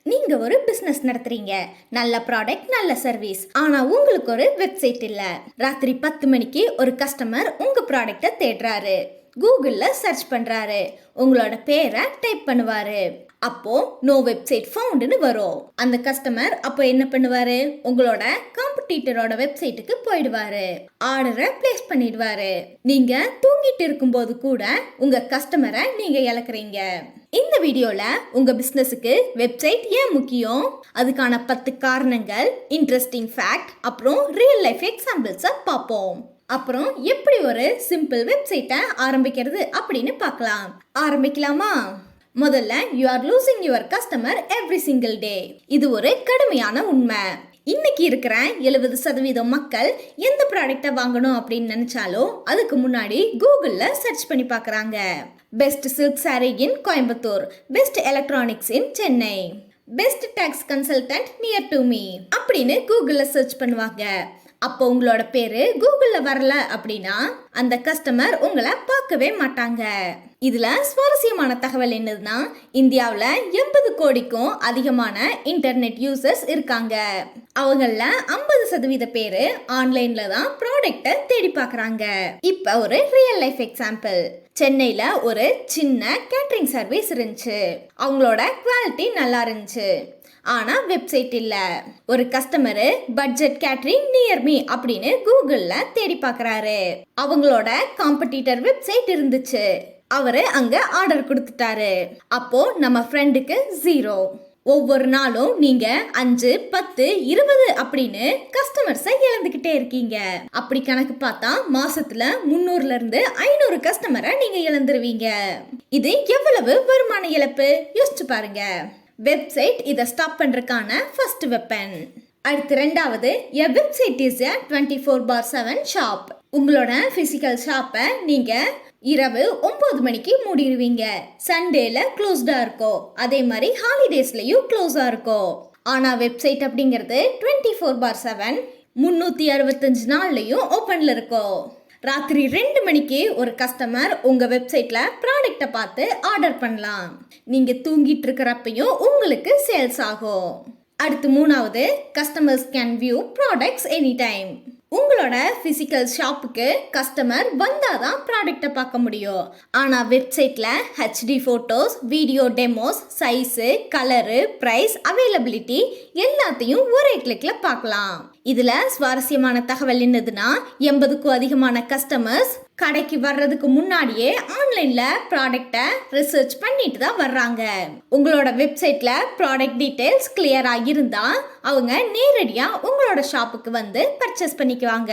நீங்க ஒரு பிசினஸ் நடத்துறீங்க, நல்ல ப்ராடக்ட், நல்ல சர்வீஸ். ஆனா உங்களுக்கு ஒரு வெப்சைட் இல்ல. ராத்திரி 10 மணிக்கு ஒரு கஸ்டமர் உங்க ப்ராடக்ட தேடுறாரு. கூகுள்ல சர்ச் பண்றாரு. உங்களோட பேரை டைப் பண்ணுவாரு. அப்போ நோ வெப்சைட் ஃபவுண்ட்னு வரும். அந்த கஸ்டமர் அப்போ என்ன பண்ணுவாரு? உங்களோட காம்படிட்டரோட வெப்சைட்டுக்கு போயிடுவாரு. ஆர்டரை பிளேஸ் பண்ணிடுவாரு. நீங்க தூங்கிட்டு இருக்கும்போது கூட உங்க கஸ்டமரை நீங்க இழக்கிறீங்க. இந்த வீடியோல உங்க பிசினஸுக்கு வெப்சைட் ஏன் முக்கியம், அதுக்கான 10 காரணங்கள், இன்ட்ரெஸ்டிங் ஃபேக்ட், அப்புறம் ரியல் லைஃப் எக்ஸாம்பிள்ஸை பார்ப்போம். அப்புறம் எப்படி ஒரு சிம்பிள் வெப்சைட்டை ஆரம்பிக்கிறது அப்படின்னு பார்க்கலாம். ஆரம்பிக்கலாமா? முதல்ல, you are losing your customer every single day. இது ஒரு கடுமையான உண்மை. இன்னைக்கு இருக்கிற 70% மக்கள் எந்த ப்ராடக்டை வாங்கணும் அப்படின்னு நினைச்சாலும் அதுக்கு முன்னாடி கூகுள்ல சர்ச் பண்ணி பார்க்கறாங்க. Best silk sari in Coimbatore, best electronics in Chennai, best tax consultant near to me அப்படின்னு கூகுள்ல சர்ச் பண்ணுவாங்க. அப்போ உங்களோட பேரு கூகுள்ல வரல அப்படின்னா அந்த கஸ்டமர் உங்களை பார்க்கவே மாட்டாங்க. இதுல சுவாரஸ்யமான தகவல் என்னதுன்னா, இந்தியாவில் 80 கோடிக்கும் அதிகமான இன்டர்நெட் யூசர்ஸ் இருக்காங்க. அவங்கள 50% பேரு ஆன்லைன்ல தான் ப்ராடக்ட்டை தேடி பார்க்கறாங்க. இப்ப ஒரு ரியல் லைஃப் எக்ஸாம்பிள். சென்னையில ஒரு சின்ன கேட்டரிங் சர்வீஸ் இருந்துச்சு. அவங்களோட குவாலிட்டி நல்லா இருந்துச்சு. ஆனா வெப்சைட் இல்ல. ஒரு customer budget catering near me அப்படின்னு கூகுள்ல தேடி பார்க்கறாரு. அவங்களோட காம்படிட்டர் வெப்சைட் இருந்துச்சு. அவரு அங்க ஆர்டர் கொடுத்துட்டாரு. அப்போ நம்ம ஃப்ரெண்டுக்கு 0. ஒவ்வொரு நாளும் நீங்க 5, 10, 20 அப்படின்னு கஸ்டமர்ஸை இழந்துகிட்டே இருக்கீங்க. அப்படி கணக்கு பார்த்தா மாசத்துல 300ல இருந்து 500 கஸ்டமரை நீங்க இழந்துருவீங்க. இது எவ்வளவு வருமான இழப்பு யோசிச்சு பாருங்க. வெப்சைட் இதை ஸ்டாப் பண்றதுக்கான ஃபர்ஸ்ட் வெப்பன். அடுத்து ரெண்டாவது, a website is a 24/7 shop. உங்களோட பிசிக்கல் ஷாப்பை நீங்க இரவு 9 மணிக்கு மூடிடுவீங்க. சண்டேல க்ளோஸ்டா இருக்கும். அதே மாதிரி ஹாலிடேஸ்லயும் க்ளோஸா இருக்கும். ஆனா வெப்சைட் அப்படிங்கிறது 24/7 365 நாள்லயும் ஓப்பன்ல இருக்கும். ராத்திரி 2 மணிக்கு ஒரு கஸ்டமர் உங்க வெப்சைட்ல ப்ராடக்டை பார்த்து ஆர்டர் பண்ணலாம். நீங்க தூங்கிட்டு இருக்கிறப்பையும் உங்களுக்கு சேல்ஸ் ஆகும். அடுத்து மூணாவது, customers can view products any time. உங்களோட பிசிக்கல் ஷாப்புக்கு கஸ்டமர் வந்தாதான் ப்ராடக்டை பார்க்க முடியும். ஆனா வெப்சைட்ல HD photos, video demos, size, colour, price, availability எல்லாத்தையும் ஒரே கிளிக்ல பார்க்கலாம். இதுல சுவாரஸ்யமான தகவல் என்னதுன்னா, 80க்கும் அதிகமான கஸ்டமர்ஸ் கடைக்கு வர்றதுக்கு முன்னாடியே ஆன்லைன்ல ப்ராடக்டை ரிசர்ச் பண்ணிட்டு தான் வர்றாங்க. உங்களோட வெப்சைட்ல ப்ராடக்ட் டீடைல்ஸ் கிளியரா இருந்தா அவங்க நேரடியா உங்களோட ஷாப்புக்கு வந்து பர்ச்சேஸ் பண்ணிக்குவாங்க.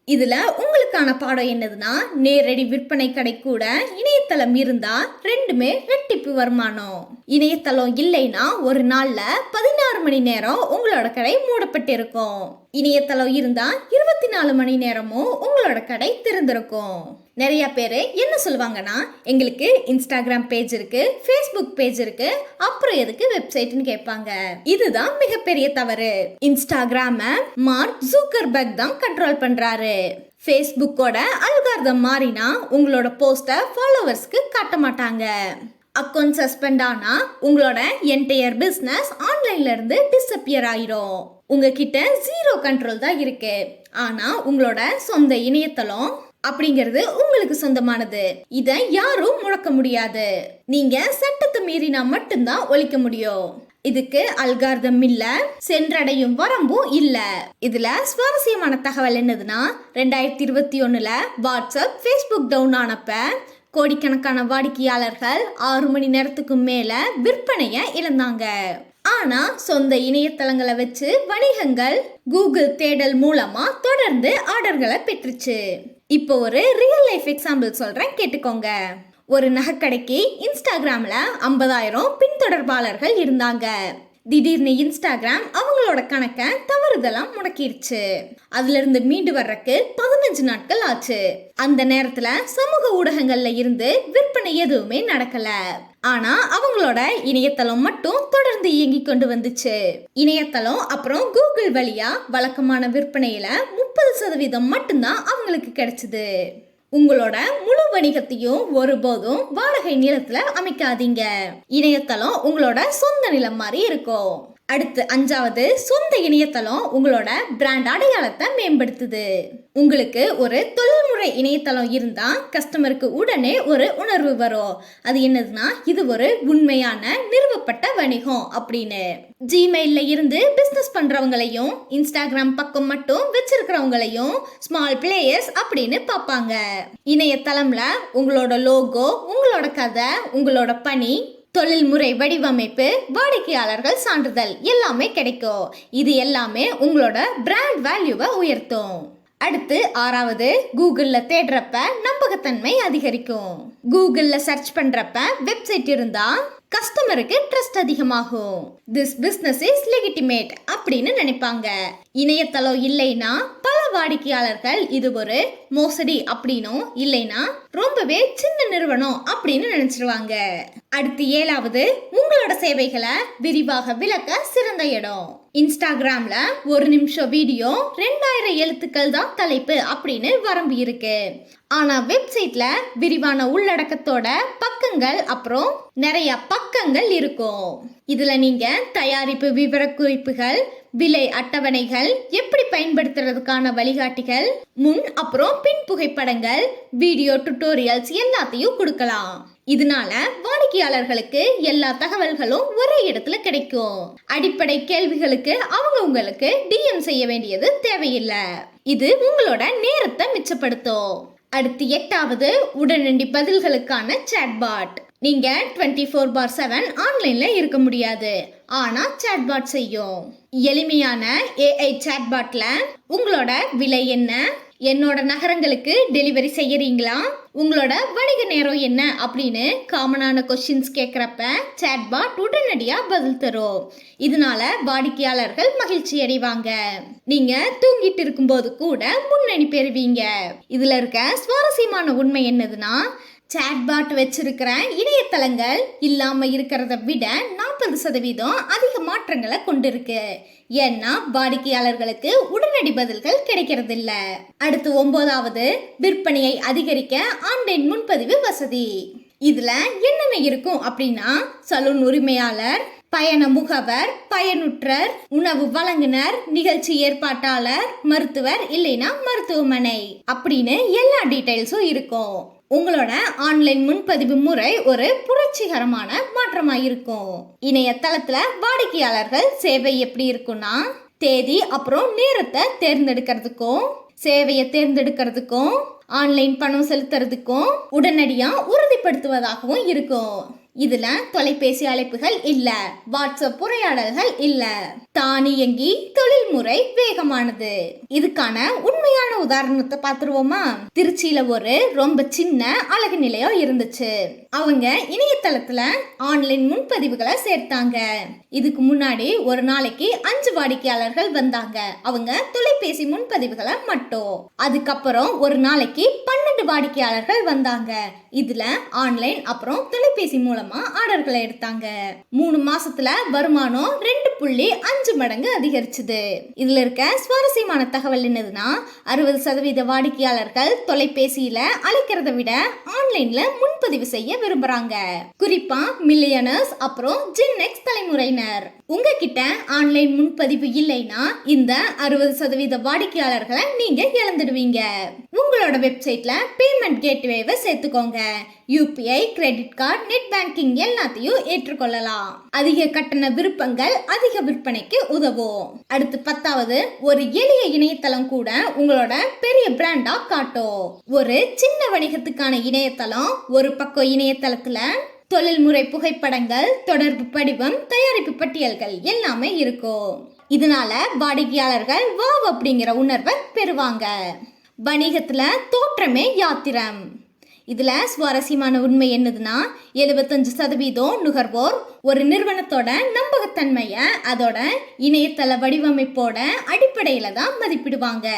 இதுல உங்களுக்கான பாடம் என்னதுன்னா, நேரடி விற்பனை கடை கூட இணையதளம் இருந்தா ரெண்டுமே ரெட்டிப்பு வருமானம். இணையதளம் இல்லைன்னா ஒரு நாள்ல 16 மணி நேரம் உங்களோட கடை மூடப்பட்டிருக்கும். இணையதளம் இருந்தா 24 மணி நேரமும் உங்களோட கடை திறந்திருக்கும். நிறைய பேரு என்ன சொல்லுவாங்கன்னா, எங்களுக்கு இன்ஸ்டாகிராம் பேஜ் இருக்கு, ஃபேஸ்புக் பேஜ் இருக்கு, அப்புறம் எதுக்கு வெப்சைட்னு கேட்பாங்க. இதுதான் மிகப்பெரிய தவறு. இன்ஸ்டாகிராம மார்க் ஜூக்கர்பர்க் தான் கண்ட்ரோல் பண்றாரு. ஃபேஸ்புக்கோட அல்காரிதம் மாறினா உங்களோட போஸ்ட ஃபாலோவர்ஸ்க்கு காட்ட மாட்டாங்க. அக்கௌண்ட் சஸ்பெண்ட் ஆனா உங்களோட என்டையர் பிசினஸ் ஆன்லைன்ல இருந்து டிஸப்பியர் ஆயிரும். உங்ககிட்ட 0 கண்ட்ரோல் தான் இருக்கு. ஆனா உங்களோட சொந்த இணையதளம் அப்படிங்கிறது உங்களுக்கு சொந்தமானது. இதை யாரும் முடக்க முடியாது. நீங்க சட்டத்தை மீறினா மட்டும்தான் ஒழிக்க முடியும். இதுக்கு அல்காரிதம் இல்ல, சென்றடையும் வரம்பும் இல்ல. இதுல சுவாரஸ்யமான தகவல் என்னதுன்னா, 2021ல வாட்ஸ்அப், ஃபேஸ்புக் டவுன் ஆனப்ப கோடிக்கணக்கான வாடிக்கையாளர்கள் 6 மணி நேரத்துக்கு மேல விற்பனைய இழந்தாங்க. ஆனா சொந்த இணையதளங்களை வச்சு வணிகங்கள் கூகுள் தேடல் மூலமா தொடர்ந்து ஆர்டர்களை பெற்றுச்சு. இப்போ ஒரு ரியல் லைஃப் எக்ஸாம்பிள் சொல்றேன், கேட்டுக்கோங்க. ஒரு நகைக்கடைக்கு இன்ஸ்டாகிராம்ல 50,000 பின்தொடர்பாளர்கள் இருந்தாங்க. திடீர்னு இன்ஸ்டாகிராம் அவங்களோட கணக்கை தவறுதலா முடக்கிருச்சு. அதுல இருந்து மீண்டு வர்றதுக்கு 15 நாட்கள் ஆச்சு. அந்த நேரத்துல சமூக ஊடகங்கள்ல இருந்து விற்பனை எதுவுமே நடக்கல. ஆனா அவங்களோட இணையதளம் மட்டும் தொடர்ந்து இயங்கி கொண்டு வந்துச்சு. இணையதளம் அப்புறம் கூகுள் வழியா வழக்கமான விற்பனையில 30% மட்டும்தான் அவங்களுக்கு கிடைச்சது. உங்களோட முழு வணிகத்தையும் ஒருபோதும் வாடகை நிலத்துல அமைக்காதீங்க. இணையதளம் உங்களோட சொந்த நிலம் மாதிரி இருக்கும். அடுத்து 5வது, சொந்த இணையதளம் உங்களோட பிராண்ட் அடையாளத்தை மேம்படுத்துது. உங்களுக்கு ஒரு தொழில்முறை இணையதளம் இருந்தா கஸ்டமருக்கு உடனே ஒரு உணர்வு வரும். அது என்னதுன்னா, இது ஒரு உண்மையான நிறுவப்பட்ட வணிகம் அப்படின்னு. ஜிமெயில்ல இருந்து பிசினஸ் பண்றவங்களையும் இன்ஸ்டாகிராம் பக்கம் மட்டும் வச்சிருக்கிறவங்களையும் ஸ்மால் பிளேயர்ஸ் அப்படின்னு பார்ப்பாங்க. இணையதளம்ல உங்களோட லோகோ, உங்களோட கதை, உங்களோட பணி, தொழில்முறை வடிவமைப்பு, வாடிக்கையாளர்கள் சான்றிதழ் எல்லாமே கிடைக்கும். இது எல்லாமே உங்களோட பிராண்ட் வேல்யூவை உயர்த்தும். அடுத்து 6வது, கூகுள்ல தேடுறப்ப நம்பகத்தன்மை அதிகரிக்கும். கூகுள்ல சர்ச் பண்றப்ப வெப்சைட் இருந்தா கஸ்டமருக்கு ட்ரஸ்ட் அதிகமாகும். திஸ் பிசினஸ் இஸ் லெஜிட்டிமேட் அப்படின்னு நினைப்பாங்க. இணையதளம் இல்லைன்னா பல வாடிக்கையாளர்கள் இது ஒரு மோசடி அப்படின்னும், இல்லைன்னா ரொம்பவே சின்ன நிறுவனம் அப்படின்னு நினைச்சிருவாங்க. அடுத்து 7வது, உங்களோட சேவைகளை விரிவாக விளக்க சிறந்த இடம். இன்ஸ்டாகிராம்ல 1 நிமிஷம் வீடியோ 2000 எழுத்துக்கள் தான் தலைப்பு அப்படின்னு வரம்பு இருக்கு. ஆனா வெப்சைட்ல விரிவான உள்ளடக்கத்தோட பக்கங்கள், அப்புறம் நிறைய பக்கங்கள் இருக்கும். இதுல நீங்க தயாரிப்பு விவரக்குறிப்புகள், விலை அட்டவணைகள், எப்படி பயன்படுத்துறதுக்கான வழிகாட்டிகள், முன் அப்புறம் பின் புகைப்படங்கள், வீடியோ டுட்டோரியல்ஸ் எல்லாத்தையும் கொடுக்கலாம். இதனால வாடிக்கையாளர்களுக்கு எல்லா தகவல்களும் ஒரே இடத்துல கிடைக்கும். அடிப்படை கேள்விகளுக்கு அவங்க உங்களுக்கு டிஎம் செய்ய வேண்டியது தேவையில்லை. இது உங்களோட நேரத்தை மிச்சப்படுத்தும். அடுத்து 8வது, உடனடி பதில்களுக்கான சாட்பாட். நீங்க 24/7 ஆன்லைன்ல இருக்க முடியாது, ஆனா சாட்பாட் செய்யும். எளிமையான AI சாட்பாட்ல உங்களோட விலை என்ன, என்னோட நகரங்களுக்கு டெலிவரி செய்யறீங்களா, உங்களோட வணிக நேரம் என்ன அப்படின்னு காமனான கொஸ்டின்ஸ் கேட்குறப்ப சாட்பாட் உடனடியா பதில் தரும். இதனால வாடிக்கையாளர்கள் மகிழ்ச்சி அடைவாங்க. நீங்க தூங்கிட்டு இருக்கும்போது கூட முன்னணி பெறுவீங்க. இதுல இருக்க சுவாரஸ்யமான உண்மை என்னதுன்னா, சாட்பாட் வச்சிருக்கிற இணையதளங்கள் இல்லாம இருக்கிறத விட 40% அதிக மாற்றங்களை கொண்டிருக்கு. ஏன்னா வாடிக்கையாளர்களுக்கு உடனடி பதில்கள் கிடைக்கிறது இல்ல. அடுத்து 9வது, விற்பனையை அதிகரிக்க ஆன்லைன் முன்பதிவு வசதி. இதுல என்னென்ன இருக்கும் அப்படின்னா, சலூன் உரிமையாளர், பயண முகவர், பயனுற்றர், உணவு வழங்குனர், நிகழ்ச்சி ஏற்பாட்டாளர், மருத்துவர் இல்லைன்னா மருத்துவமனை அப்படின்னு எல்லா டீடைல்ஸும் இருக்கும். உங்களோட ஆன்லைன் முன்பதிவு முறை ஒரு புரட்சிகரமான மாற்றமா இருக்கும். இணையதளத்துல வாடிக்கையாளர்கள் சேவை எப்படி இருக்கும்னா, தேதி அப்புறம் நேரத்தை தேர்ந்தெடுக்கிறதுக்கும், சேவையை தேர்ந்தெடுக்கிறதுக்கும், ஆன்லைன் பணம் செலுத்துறதுக்கும் உடனடியா உறுதிப்படுத்துவதாகவும் இருக்கும். இதுல தொலைபேசி அழைப்புகள் இல்ல, வாட்ஸ்அப் உரையாடல்கள் இல்ல, தானியங்கி தொழில்முறை வேகமானது. இதுக்கான உண்மையான உதாரணத்தை பார்த்துருவோமா? திருச்சியில ஒரு ரொம்ப சின்ன அழகு நிலையம் இருந்துச்சு. அவங்க இணையதளத்துல ஆன்லைன் முன்பதிவுகளை சேர்த்தாங்க. இதுக்கு முன்னாடி ஒரு நாளைக்கு 5 வாடிக்கையாளர்கள் வந்தாங்க, அவங்க தொலைபேசி முன்பதிவுகளை மட்டும். அதுக்கப்புறம் ஒரு நாளைக்கு 12 வாடிக்கையாளர்கள் வந்தாங்க. இதுல ஆன்லைன் அப்புறம் தொலைபேசி மூலமா ஆர்டர்களை எடுத்தாங்க. 3 மாசத்துல வருமானம் 2.5 மடங்கு அதிகரிச்சது. இதுல இருக்க சுவாரஸ்யமான தகவல் என்னதுன்னா, 60% வாடிக்கையாளர்கள் தொலைபேசியில அழைக்கிறத விட ஆன்லைன்ல முன்பதிவு செய்ய விரும்புறாங்க. குறிப்பா மில்லியனர்ஸ் அப்புறம் ஜென்எக்ஸ் தலைமுறையினர். உங்ககிட்ட ஆன்லைன் முன்பதிவு இல்லைன்னா இந்த 60% வாடிக்கையாளர்களை நீங்க இழந்துடுவீங்க. உங்களோட வெப்சைட்ல பேமெண்ட் கேட்வேவை சேர்த்துக்கோங்க. UPI, credit card, net banking எல்லாத்தையும் ஏற்றுக்கொள்ளலாம். அதிக கட்டண விருப்பங்கள் அதிக விற்பனைக்கு உதவும். அடுத்து 10வது, ஒரு எளிய இணையதளம் கூட உங்களோட பெரிய பிராண்டா காட்டும். ஒரு சின்ன வணிகத்துக்கான இணையதளம், ஒரு பக்கம் இணையதளத்துல தொழில்முறை புகைப்படங்கள், தொடர்பு படிவம், தயாரிப்பு பட்டியல்கள் எல்லாமே இருக்கும். இதனால வாடிக்கையாளர்கள் வாவ் அப்படிங்கிற உணர்வை பெறுவாங்க. வணிகத்துல தோற்றமே யாத்திரம். இதுல சுவாரஸ்யமான உண்மை என்னதுன்னா, 75% நுகர்வோர் ஒரு நிறுவனத்தோட நம்பகத்தன்மைய அதோட இணையதள வடிவமைப்போட அடிப்படையில தான் மதிப்பிடுவாங்க.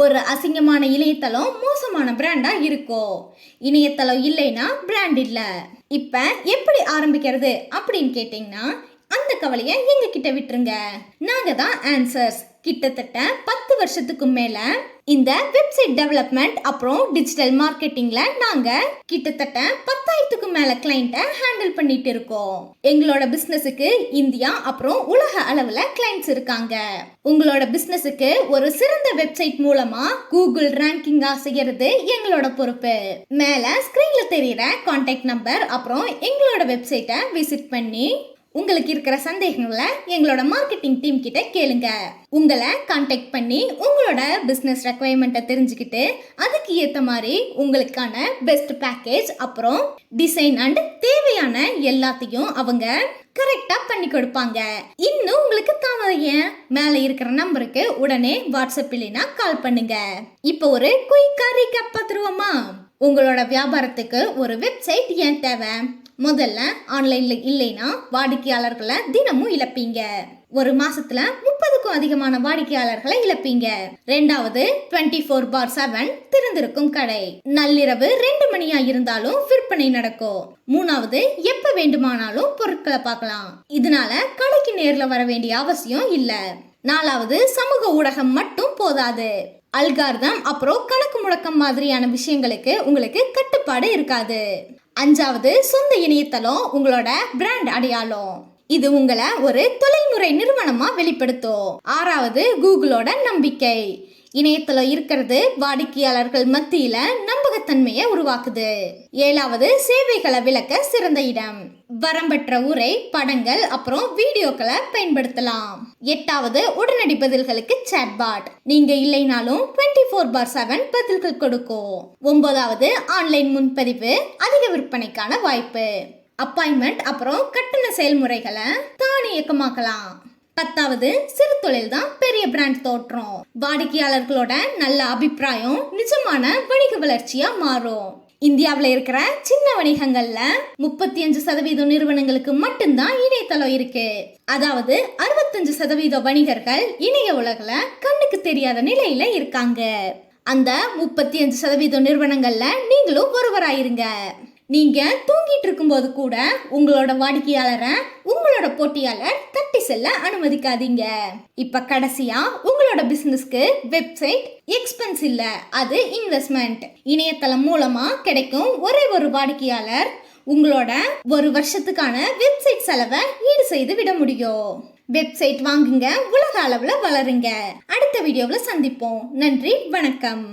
ஒரு அசிங்கமான இணையதளம் மோசமான பிராண்டா இருக்கும். இணையதளம் இல்லைன்னா பிராண்ட் இல்ல. இப்ப எப்படி ஆரம்பிக்கிறது அப்படின்னு கேட்டீங்கன்னா, அந்த கவலையை எங்க கிட்ட விட்டுருங்க. நாங்க தான் ஆன்சர்ஸ். கிட்டத்தட்ட 10 வருஷத்துக்கு மேல இந்த வெப்சைட் டெவலப்மெண்ட் அப்புறம் டிஜிட்டல் மார்க்கெட்டிங்ல நாங்க கிட்டத்தட்ட 10,000க்கு மேல கிளைண்ட்டை ஹேண்டில் பண்ணிட்டு இருக்கோம். எங்களோட பிசினஸுக்கு இந்தியா அப்புறம் உலக அளவுல கிளைண்ட்ஸ் இருக்காங்க. உங்களோட பிசினஸுக்கு ஒரு சிறந்த வெப்சைட் மூலமா கூகுள் ரேங்கிங்கா செய்யறது எங்களோட பொறுப்பு. மேல ஸ்கிரீன்ல தெரியற கான்டாக்ட் நம்பர் அப்புறம் எங்களோட வெப்சைட்டை விசிட் பண்ணி உங்களுக்கு இருக்கிற சந்தேகங்களை எங்களோட மார்க்கெட்டிங் டீம் கிட்ட கேளுங்க. உங்களை கான்டாக்ட் பண்ணி உங்களோட பிசினஸ் ரெக்குவயர்மெண்ட்டை தெரிஞ்சுக்கிட்டு அதுக்கு ஏற்ற மாதிரி உங்களுக்கான பெஸ்ட் பேக்கேஜ் அப்புறம் டிசைன் அண்ட் தேவையான எல்லாத்தையும் அவங்க கரெக்டா பண்ணி கொடுப்பாங்க. இன்னும் உங்களுக்கு தாமதம் ஏன்? மேல இருக்கிற நம்பருக்கு உடனே வாட்ஸ்அப் இல்லைனா கால் பண்ணுங்க. இப்போ ஒரு குயிக்கா ரீகேப் பார்த்துருவோமா? உங்களோட வியாபாரத்துக்கு ஒரு வெப்சைட் ஏன் தேவை? முதல்ல ஆன்லைன்ல இல்லைன்னா வாடிக்கையாளர்களை தினமும் இழப்பீங்க. ஒரு மாசத்துல 30க்கும் அதிகமான வாடிக்கையாளர்களை இழப்பீங்க. ரெண்டாவது 24/7 திறந்திருக்கும் கடை. நள்ளிரவு 2 மணியா இருந்தாலும் விற்பனை நடக்கும். மூணாவது எப்ப வேண்டுமானாலும் பொருட்களை பார்க்கலாம். இதனால கடைக்கு நேர்ல வர வேண்டிய அவசியம் இல்ல. நாலாவது சமூக ஊடகம் மட்டும் போதாது. அல்காரிதம் அப்புறம் கணக்கு முடக்கம் மாதிரியான விஷயங்களுக்கு உங்களுக்கு கட்டுப்பாடு இருக்காது. அஞ்சாவது சொந்த இணையதளம் உங்களோட பிராண்ட் அடையாளம். இது உங்களை ஒரு தொழில்முறை நிறுவனமா வெளிப்படுத்தும். ஆறாவது கூகுளோட நம்பிக்கை. இணையதளம் இருக்கிறது வாடிக்கையாளர்கள் மத்தியில நம்பகத்தன்மையை உருவாக்குது. ஏழாவது சேவைகளை விளக்க சிறந்த இடம். வரம்பற்ற உரை, படங்கள் அப்புறம் வீடியோக்களை பயன்படுத்தலாம். எட்டாவது உடனடி பதில்களுக்கு சாட்பாட். நீங்க இல்லைனாலும் 24/7 பதில்கள் கொடுக்கும். ஒன்பதாவது ஆன்லைன் முன்பதிவு, அதிக விற்பனைக்கான வாய்ப்பு. அப்பாயின்மெண்ட் அப்புறம் கட்டண செயல்முறைகளை தானியக்கமாக்கலாம். பத்தாவது சிறு தொழில் தான் பெரிய பிராண்ட் தோற்றம். வாடிக்கையாளர்களோட நல்ல அபிப்பிராயம் நிஜமான வணிக வளர்ச்சியா மாறும். இந்தியாவில் இருக்கிற சின்ன வணிகங்கள்ல 35% நிறுவனங்களுக்கு மட்டும்தான் இணையதளம் இருக்கு. அதாவது 65% வணிகர்கள் இணைய உலகில கண்ணுக்கு தெரியாத நிலையில இருக்காங்க. அந்த 35% நிறுவனங்கள்ல நீங்களும் ஒருவராயிருங்க. நீங்க தூங்கிட்டு இருக்கும்போது கூட உங்களோட வாடிக்கையாளரை உங்களோட போட்டியாளர் தட்டி செல்ல அனுமதிக்காதீங்க. இப்ப கடைசியா உங்களோட பிசினஸ்க்கு வெப்சைட் எக்ஸ்பென்ஸ் இல்ல, அது இன்வெஸ்ட்மெண்ட். இணையதளம் மூலமா கிடைக்கும் ஒரே ஒரு வாடிக்கையாளர் உங்களோட ஒரு வருஷத்துக்கான வெப்சைட் செலவை ஈடு செய்து விட முடியும். வெப்சைட் வாங்குங்க, உலக அளவுல வளருங்க. அடுத்த வீடியோவில் சந்திப்போம். நன்றி, வணக்கம்.